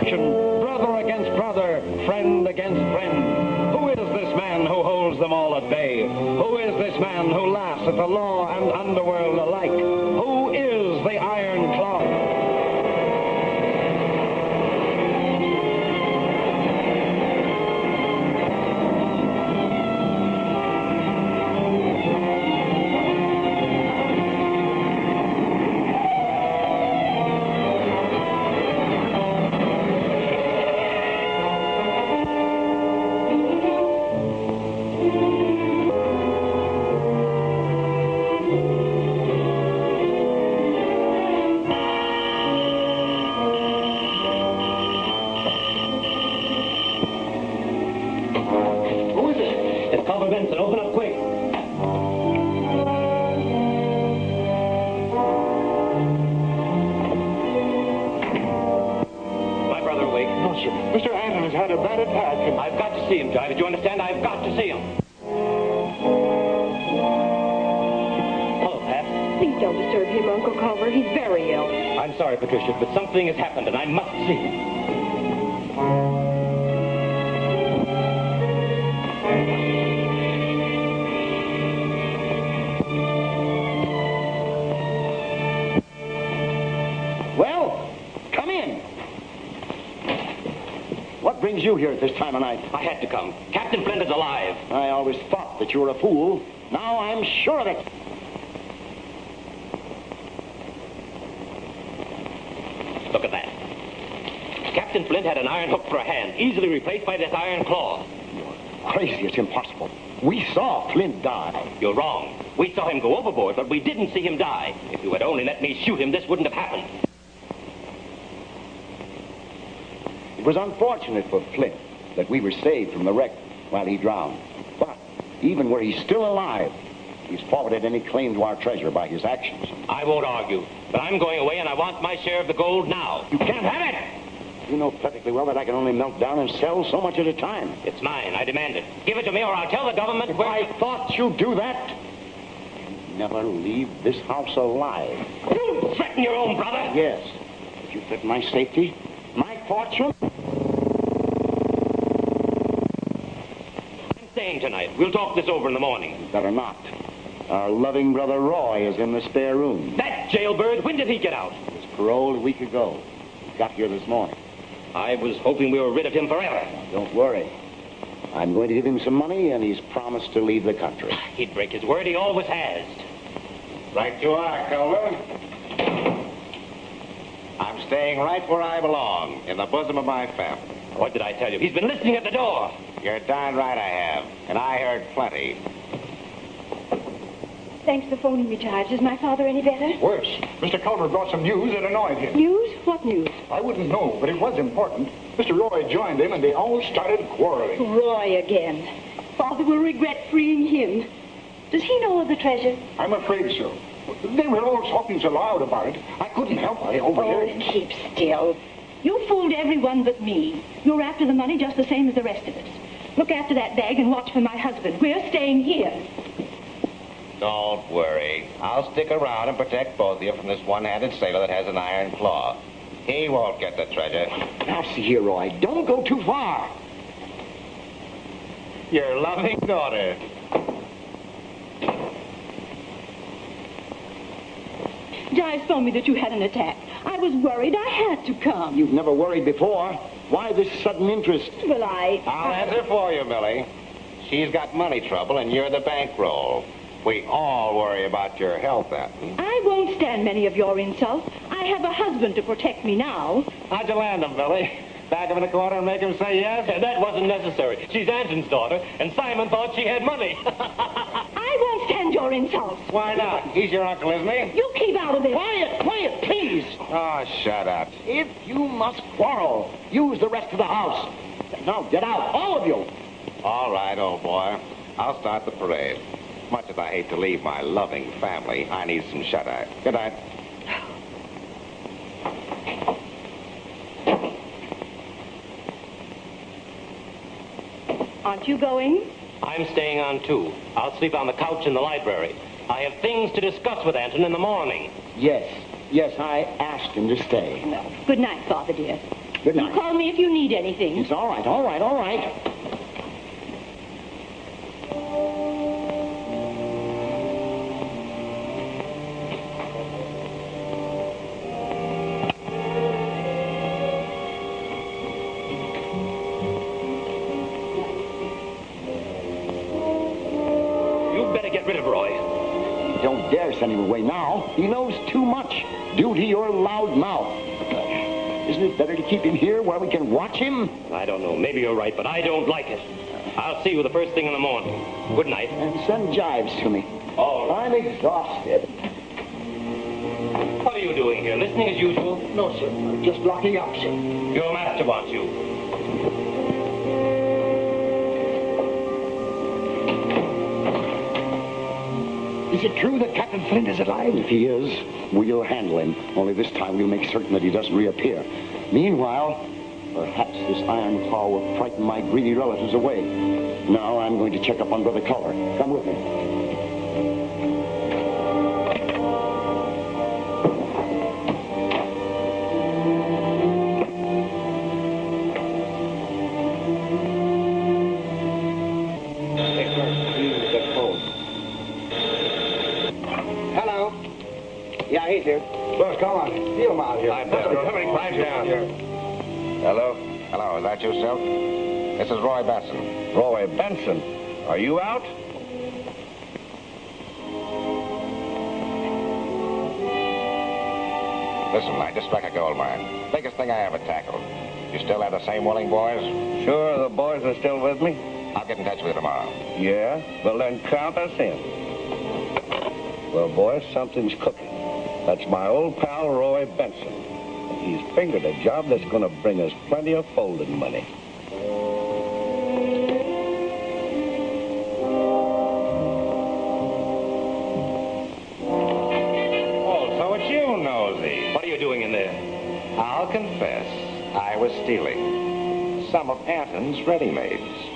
action, brother against brother, friend against friend. Who is this man who holds them all at bay? Who is this man who laughs at the law and underworld alike? Who is the Iron Claw? But something has happened, and I must see him. Well, come in. What brings you here at this time of night? I had to come. Captain Flint is alive. I always thought that you were a fool. Now I'm sure of it. Look at that. Captain Flint had an iron hook for a hand, easily replaced by this iron claw. You're crazy. It's impossible. We saw Flint die. You're wrong. We saw him go overboard, but we didn't see him die. If you had only let me shoot him, this wouldn't have happened. It was unfortunate for Flint that we were saved from the wreck while he drowned. But even were he still alive, he's forfeited any claim to our treasure by his actions. I won't argue, but I'm going away and I want my share of the gold now. You can't have it! You know perfectly well that I can only melt down and sell so much at a time. It's mine. I demand it. Give it to me or I'll tell the government If where... I thought you'd do that, you'd never leave this house alive. You threaten your own brother? Yes. If you threaten my safety, my fortune... I'm staying tonight. We'll talk this over in the morning. Better not. Our loving brother Roy is in the spare room. That jailbird, when did he get out? He was paroled a week ago. He got here this morning. I was hoping we were rid of him forever. Don't worry. I'm going to give him some money, and he's promised to leave the country. He'd break his word. He always has. Right you are, Culver. I'm staying right where I belong, in the bosom of my family. What did I tell you? He's been listening at the door. You're darn right I have, and I heard plenty. Thanks for phoning me, Tives. Is my father any better? Worse. Mr. Culver brought some news that annoyed him. News? What news? I wouldn't know, but it was important. Mr. Roy joined him, and they all started quarreling. Roy again. Father will regret freeing him. Does he know of the treasure? I'm afraid so. They were all talking so loud about it, I couldn't help but overhear it. Keep still. You fooled everyone but me. You're after the money just the same as the rest of us. Look after that bag and watch for my husband. We're staying here. Don't worry. I'll stick around and protect both of you from this one-handed sailor that has an iron claw. He won't get the treasure. Now, see here, Roy. Don't go too far. Your loving daughter. Jive told me that you had an attack. I was worried. I had to come. You've never worried before. Why this sudden interest? Well, I'll answer for you, Millie. She's got money trouble, and you're the bankroll. We all worry about your health, Anton. I won't stand many of your insults. I have a husband to protect me now. How'd you land him, Millie? Back him in the corner and make him say yes? That wasn't necessary. She's Anton's daughter, and Simon thought she had money. I won't stand your insults. Why not? He's your uncle, isn't he? You keep out of this. Quiet, please. Oh, shut up. If you must quarrel, use the rest of the house. Now, get out, all of you. All right, old boy. I'll start the parade. Much as I hate to leave my loving family, I need some shut-eye. Good night. Aren't you going? I'm staying on, too. I'll sleep on the couch in the library. I have things to discuss with Anton in the morning. Yes, I asked him to stay. Well, good night, Father, dear. Good You night. call me if you need anything. It's all right, all right, all right. You better get rid of Roy. Don't dare send him away now. He knows too much. Due to your loud mouth. Isn't it better to keep him here where we can watch him? I don't know. Maybe you're right, but I don't like it. I'll see you the first thing in the morning. Good night. And send jives to me. Oh, I'm exhausted. what are you doing here? Listening as usual? No, sir. I'm just locking up, sir. Your master wants you. Is it true that Captain Flint is alive? If he is, we'll handle him. Only this time we'll make certain that he doesn't reappear. Meanwhile, perhaps this iron claw will frighten my greedy relatives away. Now I'm going to check up on Brother Culver. Come with me. Hello. Yeah, he's here. Boss, come on. Steal him out here. Somebody climb down. Hello? Hello, is that you, Silk? This is Roy Benson. Roy Benson, are you out? Listen, I just struck a gold mine. Biggest thing I ever tackled. You still have the same willing boys? Sure, the boys are still with me. I'll get in touch with you tomorrow. Yeah? Well, then count us in. Well, boys, something's cooking. That's my old pal, Roy Benson. He's fingered a job that's going to bring us plenty of folding money. Oh, so it's you, Nosy. What are you doing in there? I'll confess, I was stealing some of Anton's ready-mades.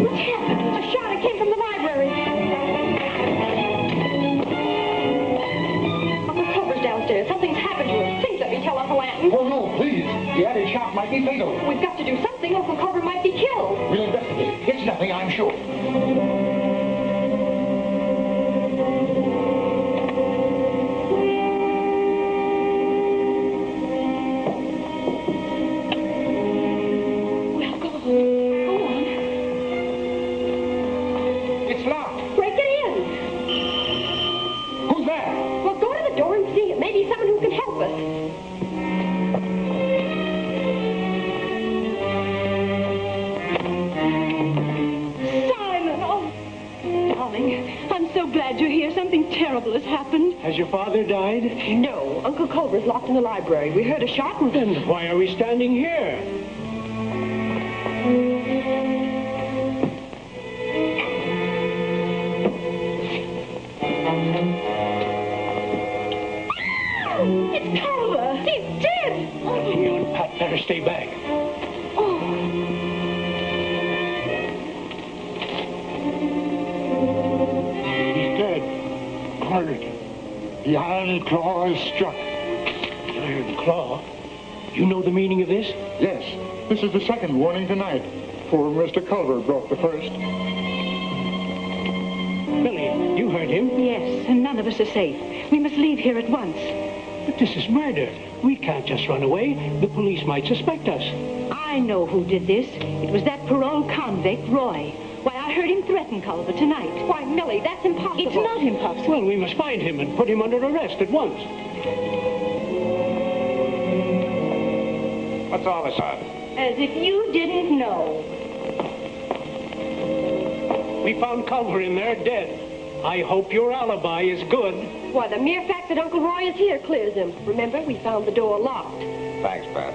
What's happened? A shot. It came from the library. Uncle Clover's downstairs. Something's happened to him. Please let me tell Uncle Anton. Oh, no, please. The added shot might be fatal. We've got to do something. Uncle Clover might be killed. We'll investigate. It's nothing, I'm sure. Well, go on. Go on. It's locked. Break it in. Who's there? Well, go to the door and see. It may be someone who can help us. I'm so glad you're here. Something terrible has happened. Has your father died? No, Uncle Culver's locked in the library. We heard a shot and... Then why are we standing here? It's Culver. He's dead. You and Pat better stay back. The iron claw is struck. The iron claw? You know the meaning of this? Yes, this is the second warning tonight. Poor Mr. Culver broke the first. Billy, you heard him. Yes, and none of us are safe. We must leave here at once. But this is murder. We can't just run away. The police might suspect us. I know who did this. It was that parole convict, Roy. Why, I heard him threaten Culver tonight. Why, Millie, that's impossible. It's not impossible. Well, we must find him and put him under arrest at once. What's all this about? As if you didn't know. We found Culver in there dead. I hope your alibi is good. Why, the mere fact that Uncle Roy is here clears him. Remember, we found the door locked. Thanks, Pat.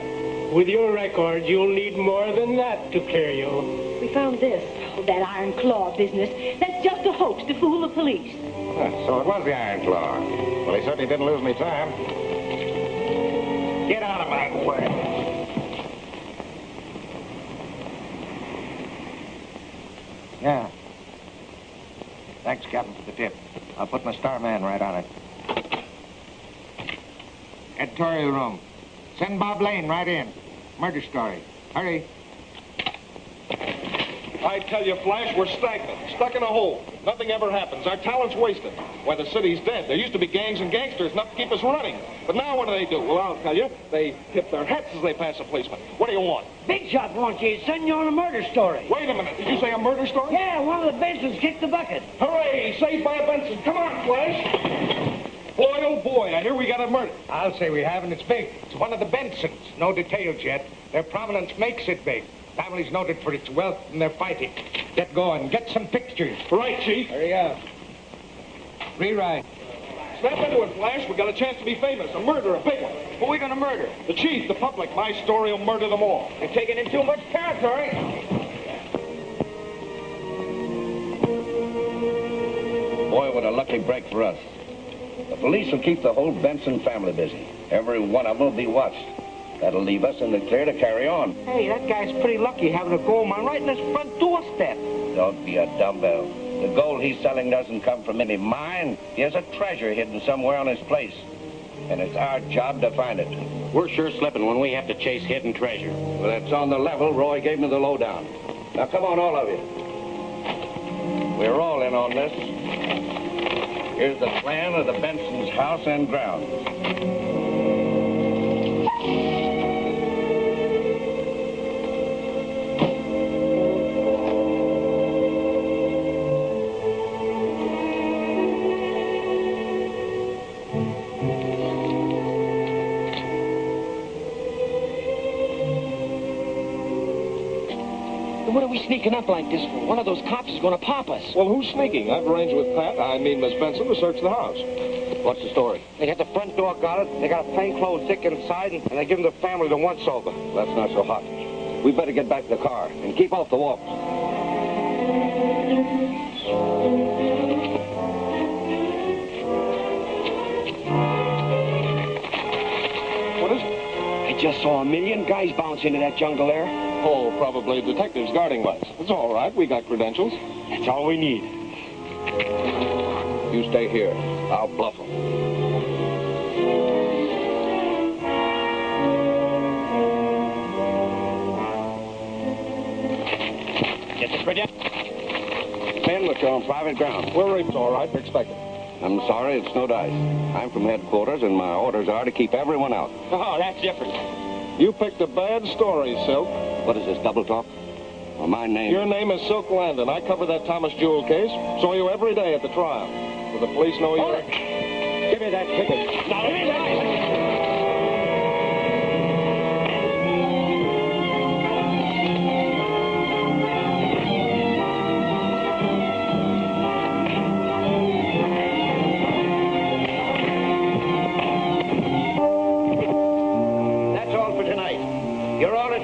With your record, you'll need more than that to clear you. We found this. Oh, that iron claw business. That's just a hoax to fool the police. So it was the iron claw. Well, he certainly didn't lose any time. Get out of my way. Yeah. Thanks, Captain, for the tip. I'll put my starman right on it. Editorial room. Send Bob Lane right in. Murder story. Hurry. I tell you, Flash, we're stagnant, stuck in a hole. Nothing ever happens. Our talent's wasted. Why, the city's dead. There used to be gangs and gangsters enough to keep us running. But now what do? Well, I'll tell you. They tip their hats as they pass a policeman. What do you want? Big Shot wants you to send you on a murder story. Wait a minute. Did you say a murder story? Yeah, one of the Bensons kicked the bucket. Hooray! Saved by a Benson. Come on, Flash. Boy, oh boy, I hear we got a murder. I'll say we have, and it's big. It's one of the Bensons. No details yet. Their prominence makes it big. Family's noted for its wealth and their fighting. Get going. Get some pictures. Right, Chief. Hurry up. Rewrite. Snap into it, Flash. We got a chance to be famous. A murder, a big one. Who are we going to murder? The Chief, the public. My story will murder them all. You're taking in too much territory. Boy, what a lucky break for us. The police will keep the whole Benson family busy. Every one of them will be watched. That'll leave us in the clear to carry on. Hey, that guy's pretty lucky having a gold mine right in his front doorstep. Don't be a dumbbell. The gold he's selling doesn't come from any mine. He has a treasure hidden somewhere on his place. And it's our job to find it. We're sure slipping when we have to chase hidden treasure. Well, that's on the level. Roy gave me the lowdown. Now, come on, all of you. We're all in on this. Here's the plan of the Benson's house and grounds. What are we sneaking up like this for? One of those cops is going to pop us. Well, who's sneaking? I've arranged with Pat, I mean Miss Benson, to search the house. What's the story? They got the front door guarded, they got a plainclothes dick inside, and they give them the family the once-over. That's not so hot. We better get back to the car and keep off the walks. What is it? I just saw a million guys bounce into that jungle there. Oh, probably detectives guarding lights. It's all right. We got credentials. That's all we need. You stay here. I'll bluff them. Get the credentials. Men, look, you're on private ground. We're raped, all right. We're expected. I'm sorry, it's no dice. I'm from headquarters, and my orders are to keep everyone out. Oh, that's different. You picked a bad story, Silk. What is this, double talk? Well, my name... Your name is Silk Landon. I cover that Thomas Jewell case. Saw you every day at the trial. Do the police know you're... Give me that ticket. Now, give me that.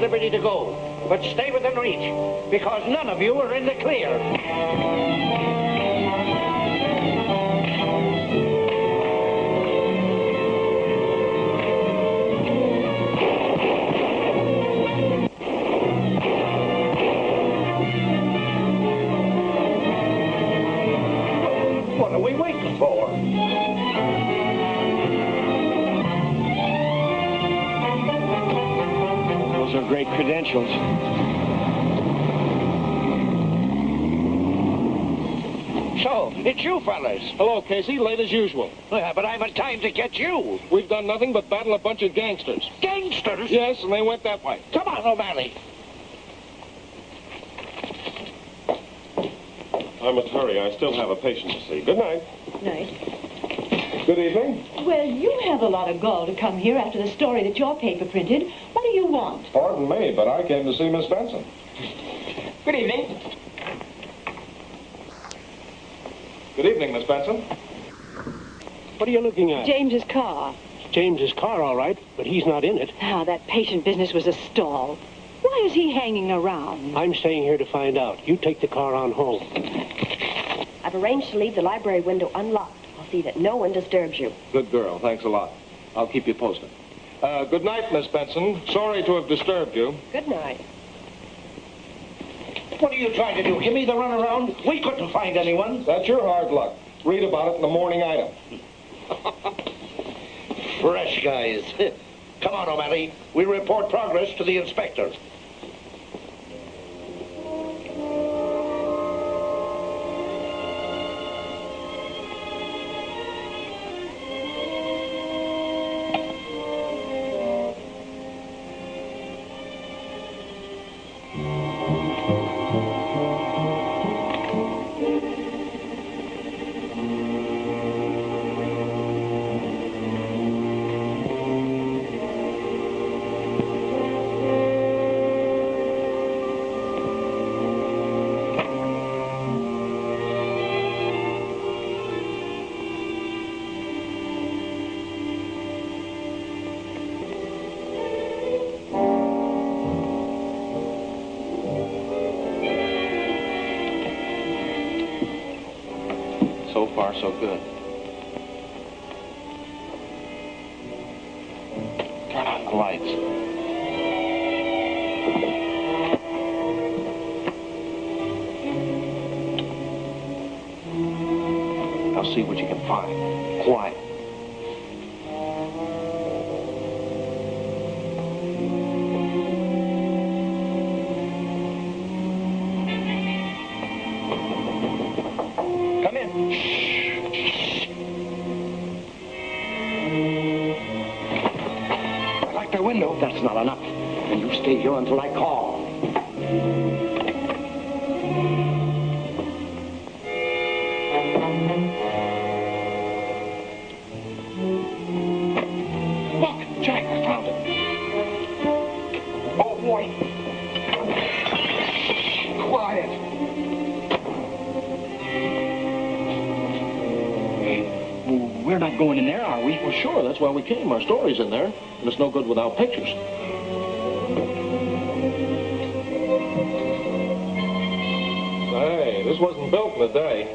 Liberty to go, but stay within reach, because none of you are in the clear. What are we waiting for? Those are great credentials. So, it's you fellas. Hello, Casey. Late as usual. Yeah, but I'm in time to get you. We've done nothing but battle a bunch of gangsters. Gangsters? Yes, and they went that way. Come on, O'Malley. I must hurry. I still have a patient to see. Good night. Night. Good evening. Well, you have a lot of gall to come here after the story that your paper printed. What do you want? Pardon me, but I came to see Miss Benson. Good evening. Good evening, Miss Benson. What are you looking at? James's car. James's car, all right, but he's not in it. Ah, that patient business was a stall. Why is he hanging around? I'm staying here to find out. You take the car on home. I've arranged to leave the library window unlocked. I'll see that no one disturbs you. Good girl. Thanks a lot. I'll keep you posted. Good night, Miss Benson. Sorry to have disturbed you. Good night. What are you trying to do? Give me the runaround? We couldn't find anyone. That's your hard luck. Read about it in the morning item. Fresh guys. Come on, O'Malley. We report progress to the inspector. So far, so good. Turn on the lights. Now see what you can find. Quiet. Come in. I like their window. That's not enough. And you stay here until I call. Look, Jack, I found it. Oh, boy. Quiet. We're not going in there, are we? Well, sure. That's why we came. Our story's in there. And it's no good without pictures. Hey, this wasn't built in a day.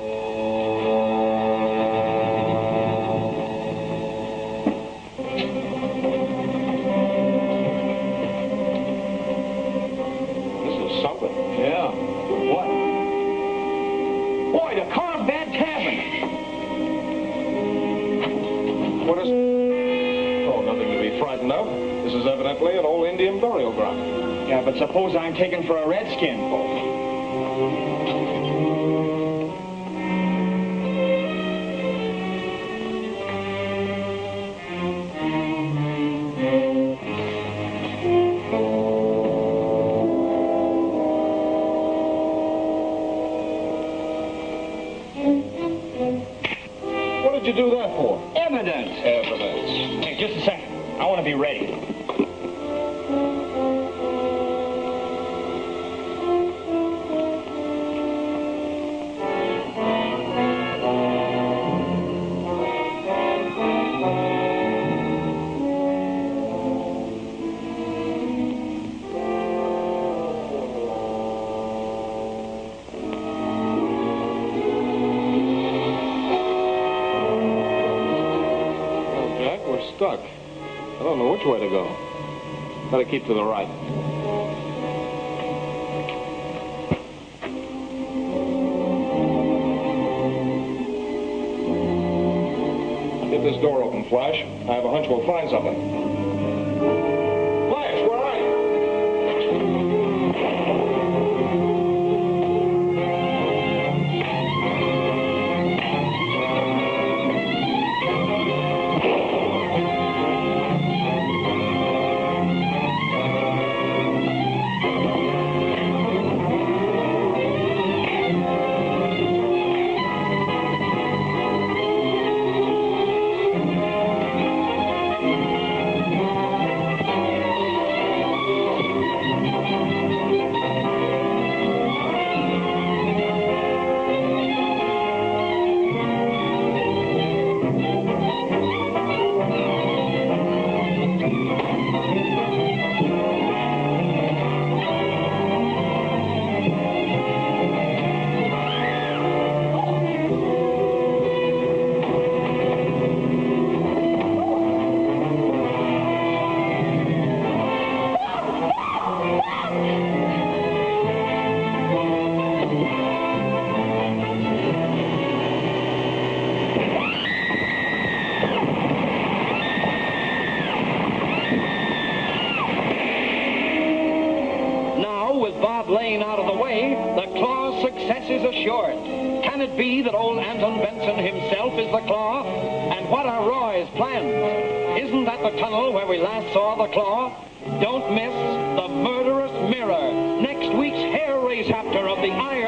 Boy, the carved bad cabin. What is... Oh, nothing to be frightened of. This is evidently an old Indian burial ground. Yeah, but suppose I'm taken for a redskin. What did you do that for? Evidence. Evidence. Hey, just a second. I want to be ready. Stuck. I don't know which way to go. Better keep to the right. Get this door open, Flash. I have a hunch we'll find something. Flash, where are you? Lane out of the way, the Claw's success is assured. Can it be that old Anton Benson himself is the Claw? And what are Roy's plans? Isn't that the tunnel where we last saw the Claw? Don't miss The Murderous Mirror, next week's hair race chapter of the Iron